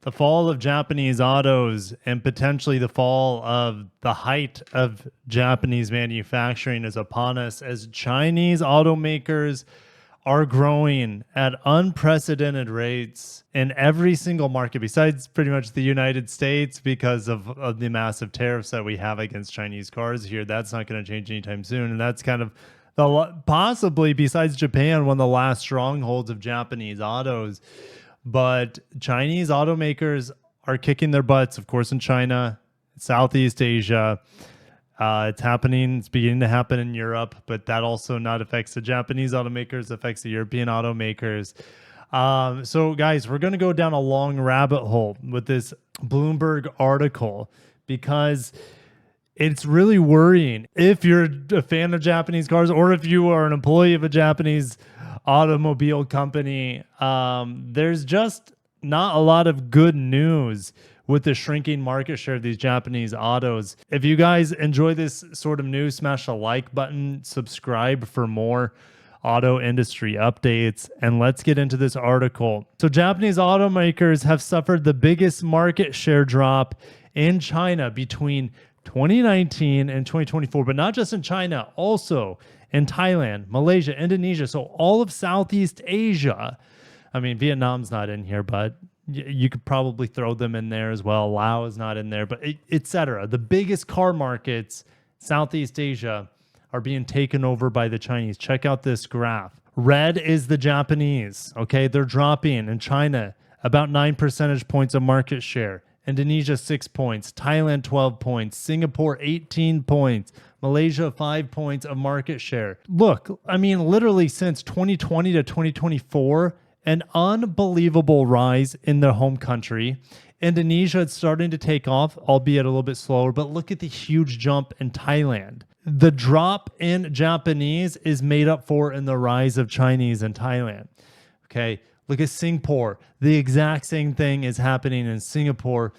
The fall of Japanese autos and potentially the fall of the height of Japanese manufacturing is upon us as Chinese automakers are growing at unprecedented rates in every single market besides pretty much the United States because of the massive tariffs that we have against Chinese cars here. That's not going to change anytime soon. And that's kind of possibly, besides Japan, one of the last strongholds of Japanese autos. But Chinese automakers are kicking their butts, of course, in China, Southeast Asia. It's happening. It's beginning to happen in Europe, but that also not affects the Japanese automakers, affects the European automakers. So, guys, we're going to go down a long rabbit hole with this Bloomberg article because it's really worrying. If you're a fan of Japanese cars or if you are an employee of a Japanese automobile company, there's just not a lot of good news with the shrinking market share of these Japanese autos. If you guys enjoy this sort of news, smash the like button, subscribe for more auto industry updates, and let's get into this article. So Japanese automakers have suffered the biggest market share drop in China between 2019 and 2024, but not just in China, also in Thailand, Malaysia, Indonesia, so all of Southeast Asia. I mean, Vietnam's not in here, but you could probably throw them in there as well. Laos is not in there, but etc. The biggest car markets, Southeast Asia, are being taken over by the Chinese. Check out this graph. Red is the Japanese. Okay, they're dropping in China about 9 percentage points of market share. Indonesia 6 points, Thailand 12 points, Singapore 18 points, Malaysia 5 points of market share. Look, I mean, literally since 2020 to 2024, an unbelievable rise in their home country. Indonesia is starting to take off, albeit a little bit slower, but look at the huge jump in Thailand. The drop in Japanese is made up for in the rise of Chinese in Thailand. Okay, look at Singapore. The exact same thing is happening in Singapore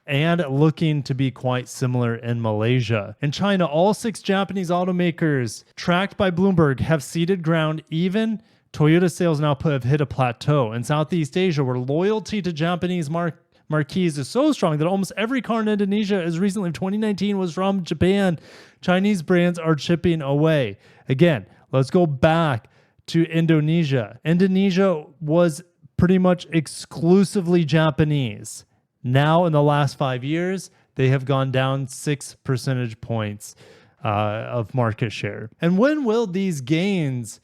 and looking to be quite similar in Malaysia. In China, all 6 Japanese automakers tracked by Bloomberg have ceded ground. Even Toyota sales and output have hit a plateau. In Southeast Asia, where loyalty to Japanese marquees is so strong that almost every car in Indonesia as recently 2019 was from Japan, Chinese brands are chipping away. Again, let's go back to Indonesia. Indonesia was pretty much exclusively Japanese. Now, in the last 5 years, they have gone down 6 percentage points of market share. And when will these gains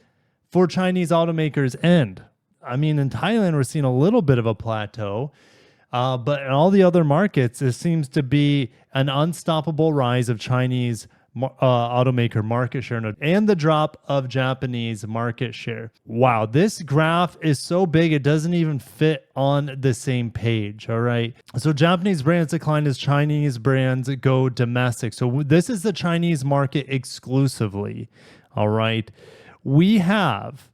for Chinese automakers end? I mean, in Thailand, we're seeing a little bit of a plateau, but in all the other markets, there seems to be an unstoppable rise of Chinese automaker market share and the drop of Japanese market share. Wow, this graph is so big it doesn't even fit on the same page. All right, so Japanese brands decline as Chinese brands go domestic. So this is the Chinese market exclusively. All right, we have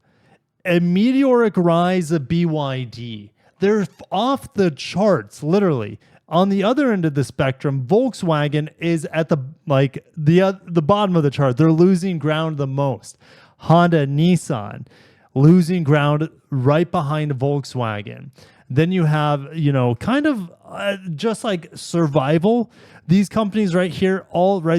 a meteoric rise of BYD. They're off the charts, literally. On the other end of the spectrum, Volkswagen is at the bottom of the chart. They're losing ground the most. Honda, Nissan, losing ground right behind Volkswagen. Then you have, kind of just like survival. These companies right here,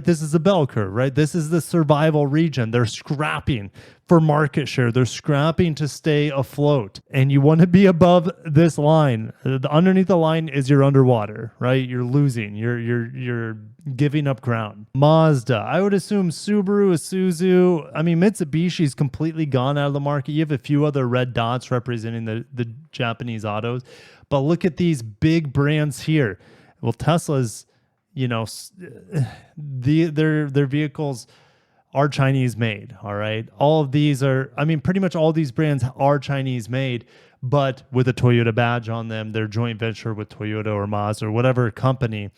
this is the bell curve, right? This is the survival region. They're scrapping for market share. They're scrapping to stay afloat. And you want to be above this line. Underneath the line is you're underwater, right? You're losing. You're giving up ground. Mazda, I would assume Subaru, Isuzu. I mean, Mitsubishi's completely gone out of the market. You have a few other red dots representing the Japanese autos. But look at these big brands here. Well, Tesla's, their vehicles are Chinese made. All right. All of these are, pretty much all these brands are Chinese made, but with a Toyota badge on them. They're joint venture with Toyota or Mazda or whatever company.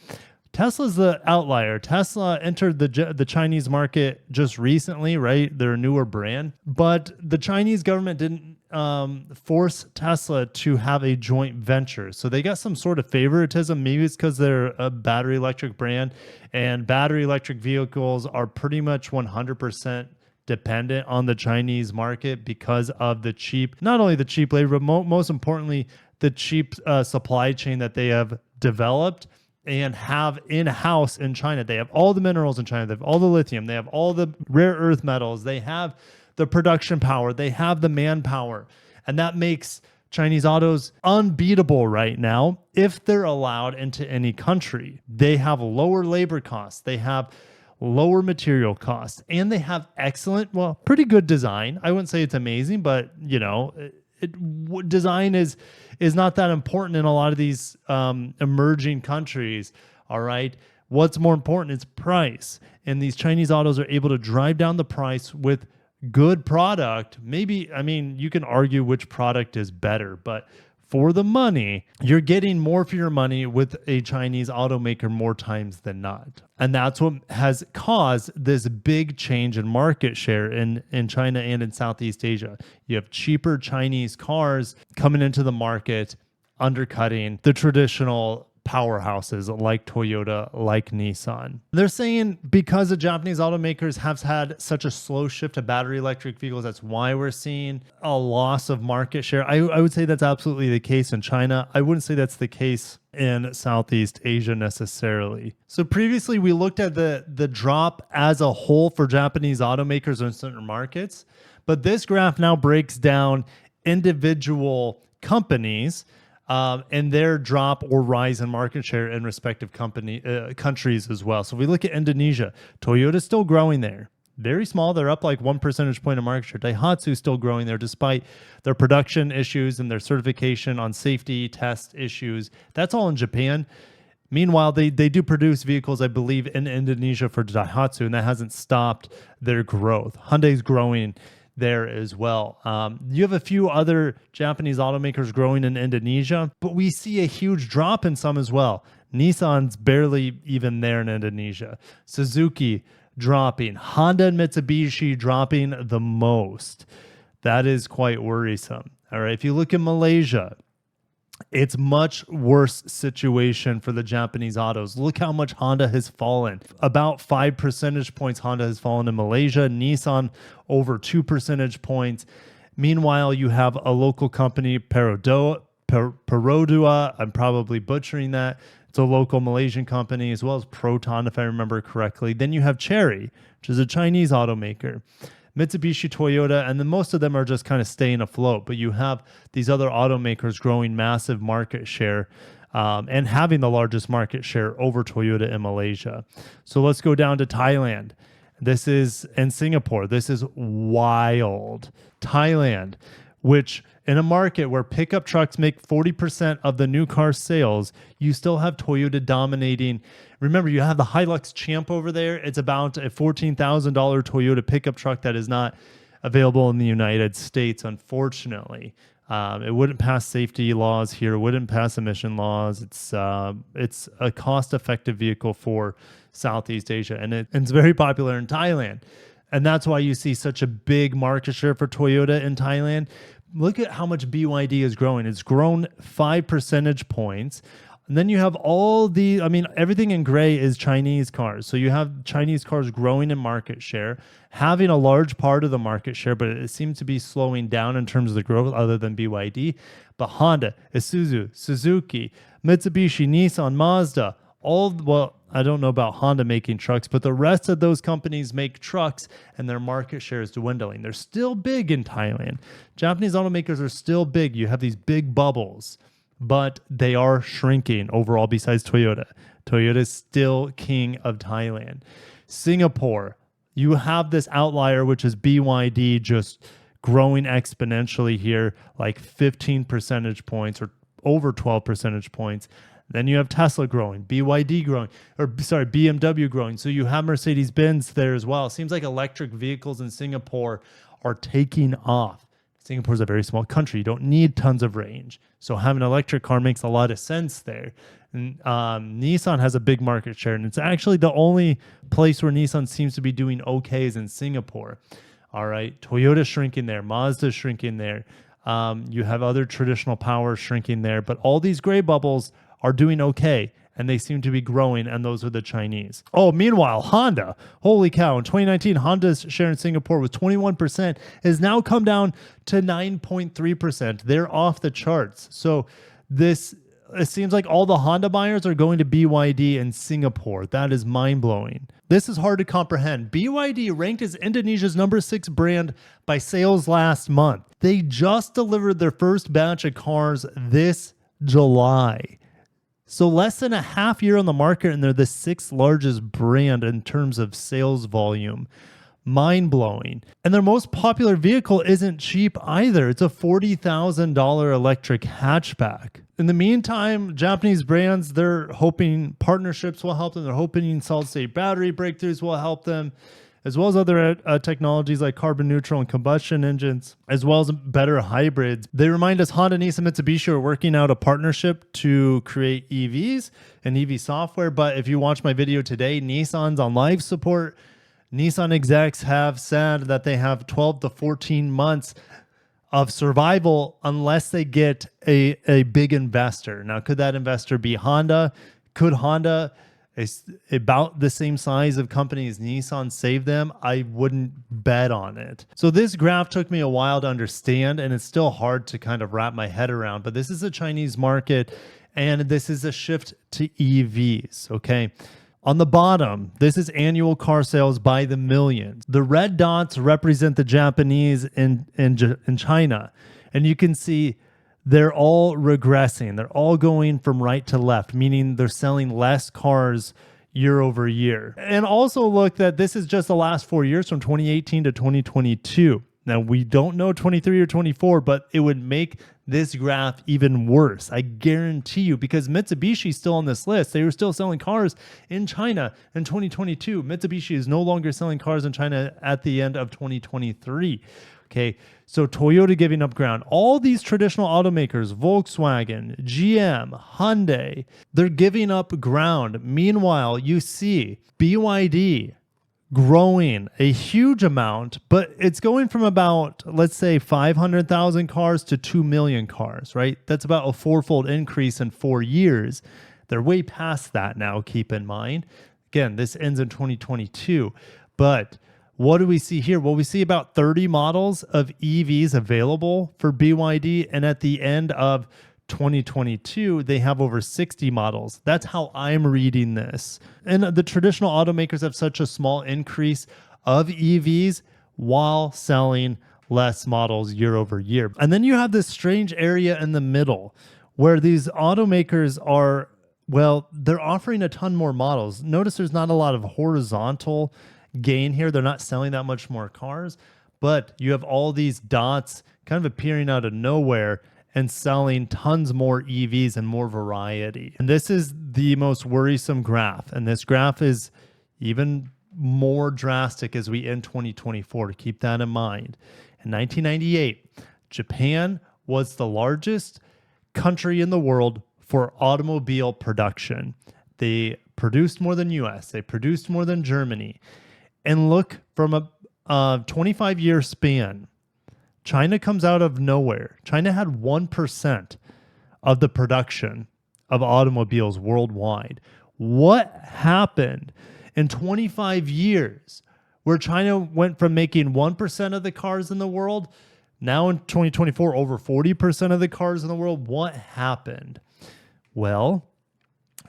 Tesla's the outlier. Tesla entered the Chinese market just recently, right? They're a newer brand, but the Chinese government didn't force Tesla to have a joint venture. So they got some sort of favoritism. Maybe it's because they're a battery electric brand, and battery electric vehicles are pretty much 100% dependent on the Chinese market because of the cheap, not only the cheap labor, but most importantly, the cheap supply chain that they have developed and have in-house in China. They have all the minerals in China. They have all the lithium. They have all the rare earth metals. They have the production power. They have the manpower. And that makes Chinese autos unbeatable right now if they're allowed into any country. They have lower labor costs. They have lower material costs, and they have excellent, well, pretty good design. I wouldn't say it's amazing, but design is not that important in a lot of these emerging countries. All right. What's more important is price. And these Chinese autos are able to drive down the price with good product. Maybe, I mean, you can argue which product is better, but for the money, you're getting more for your money with a Chinese automaker more times than not. And that's what has caused this big change in market share in China and in Southeast Asia. You have cheaper Chinese cars coming into the market, undercutting the traditional powerhouses like Toyota, like Nissan. They're saying because the Japanese automakers have had such a slow shift to battery electric vehicles, that's why we're seeing a loss of market share. I would say that's absolutely the case in China. I wouldn't say that's the case in Southeast Asia necessarily. So previously we looked at the drop as a whole for Japanese automakers in certain markets, but this graph now breaks down individual companies and their drop or rise in market share in respective countries as well. So if we look at Indonesia, Toyota's still growing there. Very small. They're up like 1 percentage point of market share. Daihatsu's still growing there despite their production issues and their certification on safety test issues. That's all in Japan. Meanwhile, they do produce vehicles, I believe, in Indonesia for Daihatsu, and that hasn't stopped their growth. Hyundai's growing there as well. You have a few other Japanese automakers growing in Indonesia, but we see a huge drop in some as well. Nissan's barely even there in Indonesia. Suzuki dropping. Honda and Mitsubishi dropping the most. That is quite worrisome. All right. If you look at Malaysia, it's much worse situation for the Japanese autos. Look how much Honda has fallen. About 5 percentage points Honda has fallen in Malaysia. Nissan over 2 percentage points. Meanwhile, you have a local company, Perodua. I'm probably butchering that. It's a local Malaysian company, as well as Proton, if I remember correctly. Then you have Chery, which is a Chinese automaker. Mitsubishi, Toyota, and then most of them are just kind of staying afloat. But you have these other automakers growing massive market share and having the largest market share over Toyota in Malaysia. So let's go down to Thailand. This is in Singapore. This is wild. Thailand, which in a market where pickup trucks make 40% of the new car sales, you still have Toyota dominating. Remember, you have the Hilux Champ over there. It's about a $14,000 Toyota pickup truck that is not available in the United States, unfortunately. It wouldn't pass safety laws here. It wouldn't pass emission laws. It's a cost-effective vehicle for Southeast Asia, and it's very popular in Thailand. And that's why you see such a big market share for Toyota in Thailand. Look at how much BYD is growing. It's grown 5 percentage points. And then you have everything in gray is Chinese cars. So you have Chinese cars growing in market share, having a large part of the market share, but it seems to be slowing down in terms of the growth other than BYD. But Honda, Isuzu, Suzuki, Mitsubishi, Nissan, Mazda, I don't know about Honda making trucks, but the rest of those companies make trucks and their market share is dwindling. They're still big in Thailand. Japanese automakers are still big. You have these big bubbles, but they are shrinking overall besides Toyota. Toyota is still king of Thailand. Singapore, you have this outlier, which is BYD just growing exponentially here, like 15 percentage points or over 12 percentage points. Then you have Tesla growing, BMW growing. So you have Mercedes-Benz there as well. It seems like electric vehicles in Singapore are taking off. Singapore is a very small country. You don't need tons of range. So having an electric car makes a lot of sense there. And, Nissan has a big market share, and it's actually the only place where Nissan seems to be doing okay is in Singapore. All right, Toyota's shrinking there. Mazda's shrinking there. You have other traditional powers shrinking there. But all these gray bubbles are doing okay, and they seem to be growing, and those are the Chinese. Oh, meanwhile, Honda, holy cow, in 2019, Honda's share in Singapore was 21%, has now come down to 9.3%. They're off the charts. So This it seems like all the Honda buyers are going to BYD in Singapore. That is mind-blowing. This is hard to comprehend. BYD ranked as Indonesia's #6 brand by sales last month. They just delivered their first batch of cars this July. So less than a half year on the market, and they're the 6th largest brand in terms of sales volume. Mind-blowing. And their most popular vehicle isn't cheap either. It's a $40,000 electric hatchback. In the meantime, Japanese brands, they're hoping partnerships will help them. They're hoping solid-state battery breakthroughs will help them, as well as other technologies like carbon neutral and combustion engines, as well as better hybrids. They remind us Honda, Nissan, Mitsubishi are working out a partnership to create EVs and EV software. But if you watch my video today, Nissan's on live support. Nissan execs have said that they have 12 to 14 months of survival unless they get a big investor. Now, could that investor be Honda? Could Honda, about the same size of company as Nissan, save them? I wouldn't bet on it. So this graph took me a while to understand, and it's still hard to kind of wrap my head around, but this is a Chinese market, and this is a shift to EVs, okay? On the bottom, this is annual car sales by the millions. The red dots represent the Japanese in China. And you can see they're all regressing. They're all going from right to left, meaning they're selling less cars year over year. And also look that this is just the last 4 years from 2018 to 2022. Now, we don't know 23 or 24, but it would make this graph even worse. I guarantee you, because Mitsubishi's still on this list. They were still selling cars in China in 2022. Mitsubishi is no longer selling cars in China at the end of 2023. Okay, so Toyota giving up ground. All these traditional automakers, Volkswagen, GM, Hyundai, they're giving up ground. Meanwhile, you see BYD growing a huge amount, but it's going from about, let's say, 500,000 cars to 2 million cars, right? That's about a 4-fold increase in 4 years. They're way past that now, keep in mind. Again, this ends in 2022. But what do we see here? Well, we see about 30 models of EVs available for BYD, and at the end of 2022, they have over 60 models. That's how I'm reading this. And the traditional automakers have such a small increase of EVs while selling less models year over year. And then you have this strange area in the middle where these automakers are, well, they're offering a ton more models. Notice there's not a lot of horizontal gain here. They're not selling that much more cars, but you have all these dots kind of appearing out of nowhere and selling tons more EVs and more variety. And this is the most worrisome graph. And this graph is even more drastic as we end 2024, to keep that in mind. In 1998, Japan was the largest country in the world for automobile production. They produced more than US, they produced more than Germany. And look, from a 25-year span, China comes out of nowhere. China had 1% of the production of automobiles worldwide. What happened in 25 years where China went from making 1% of the cars in the world, now in 2024, over 40% of the cars in the world? What happened? Well,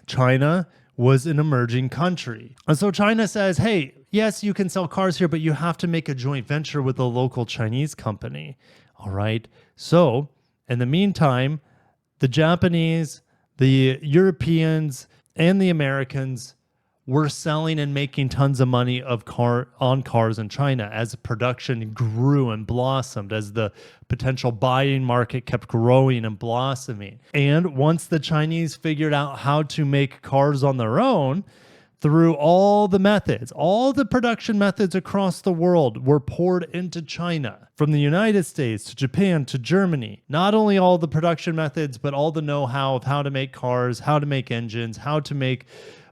China was an emerging country. And so China says, hey, yes, you can sell cars here, but you have to make a joint venture with a local Chinese company. All right. So in the meantime, the Japanese, the Europeans, and the Americans were selling and making tons of money on cars in China as production grew and blossomed, as the potential buying market kept growing and blossoming. And once the Chinese figured out how to make cars on their own, through all the methods, all the production methods across the world were poured into China, from the United States to Japan to Germany. Not only all the production methods, but all the know-how of how to make cars, how to make engines, how to make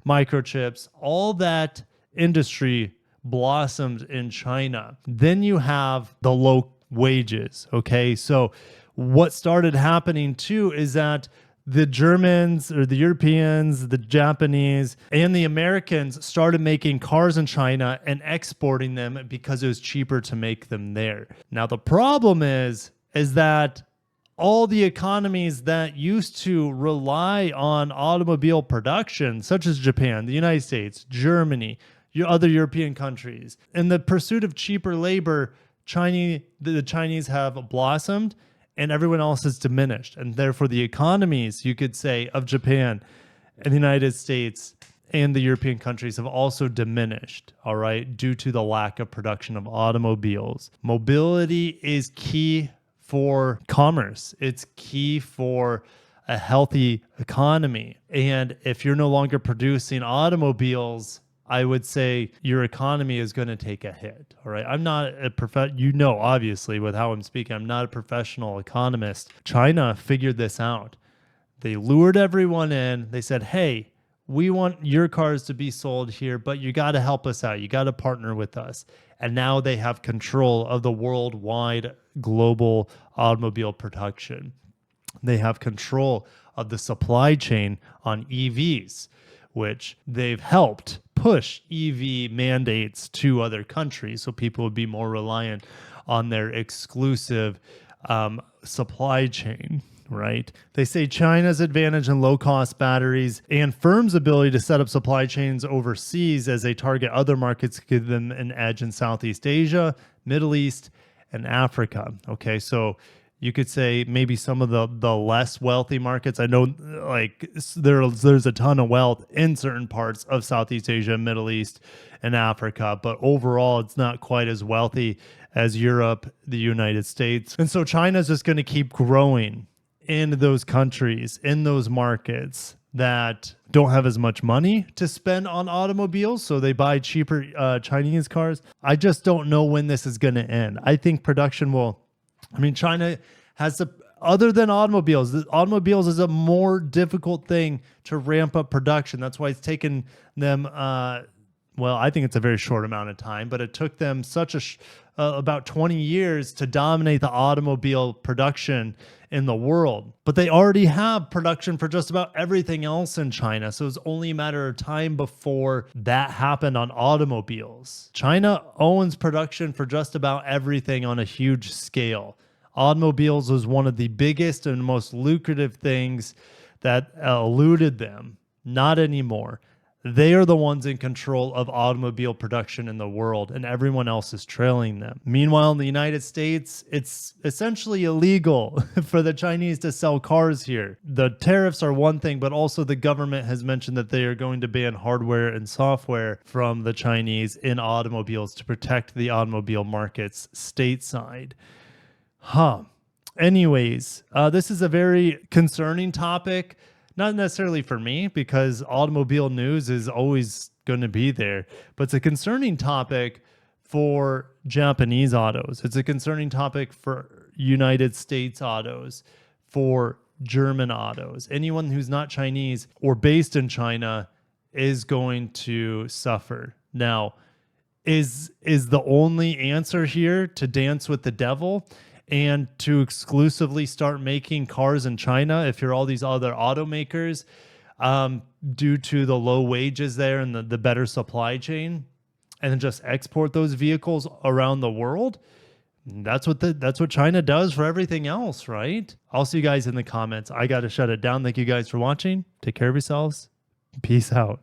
microchips. All that industry blossomed in China. Then you have the low wages, okay? So what started happening too is that the Germans or the Europeans, the Japanese, and the Americans started making cars in China and exporting them because it was cheaper to make them there. Now, the problem is that all the economies that used to rely on automobile production, such as Japan, the United States, Germany, your other European countries, in the pursuit of cheaper labor, the Chinese have blossomed and everyone else has diminished. And therefore, the economies, you could say, of Japan and the United States and the European countries have also diminished, all right, due to the lack of production of automobiles. Mobility is key for commerce. It's key for a healthy economy. And if you're no longer producing automobiles, I would say your economy is going to take a hit. All right. I'm not obviously, with how I'm speaking, I'm not a professional economist. China figured this out. They lured everyone in. They said, hey, we want your cars to be sold here, but you got to help us out. You got to partner with us. And now they have control of the worldwide global automobile production. They have control of the supply chain on EVs, which they've helped push EV mandates to other countries so people would be more reliant on their exclusive supply chain. Right? They say China's advantage in low-cost batteries and firms' ability to set up supply chains overseas as they target other markets give them an edge in Southeast Asia, Middle East, and Africa. Okay, so you could say maybe some of the less wealthy markets. I know like there's a ton of wealth in certain parts of Southeast Asia, Middle East, and Africa, but overall it's not quite as wealthy as Europe, the United States. And so China's just going to keep growing in those countries, in those markets that don't have as much money to spend on automobiles, so they buy cheaper Chinese cars. I just don't know when this is going to end. I think production will, China has other than automobiles, automobiles is a more difficult thing to ramp up production. That's why it's taken them, I think it's a very short amount of time, but it took them about 20 years to dominate the automobile production in the world. But they already have production for just about everything else in China. So it's only a matter of time before that happened on automobiles. China owns production for just about everything on a huge scale. Automobiles was one of the biggest and most lucrative things that eluded them. Not anymore. They are the ones in control of automobile production in the world, and everyone else is trailing them. Meanwhile, in the United States, it's essentially illegal for the Chinese to sell cars here. The tariffs are one thing, but also the government has mentioned that they are going to ban hardware and software from the Chinese in automobiles to protect the automobile markets stateside. Anyways, this is a very concerning topic. Not necessarily for me, because automobile news is always going to be there, but it's a concerning topic for Japanese autos. It's a concerning topic for United States autos, for German autos. Anyone who's not Chinese or based in China is going to suffer. Now, is the only answer here to dance with the devil and to exclusively start making cars in China if you're all these other automakers due to the low wages there and the better supply chain, and then just export those vehicles around the world? That's what China does for everything else, right? I'll see you guys in the comments. I got to shut it down. Thank you guys for watching. Take care of yourselves. Peace out.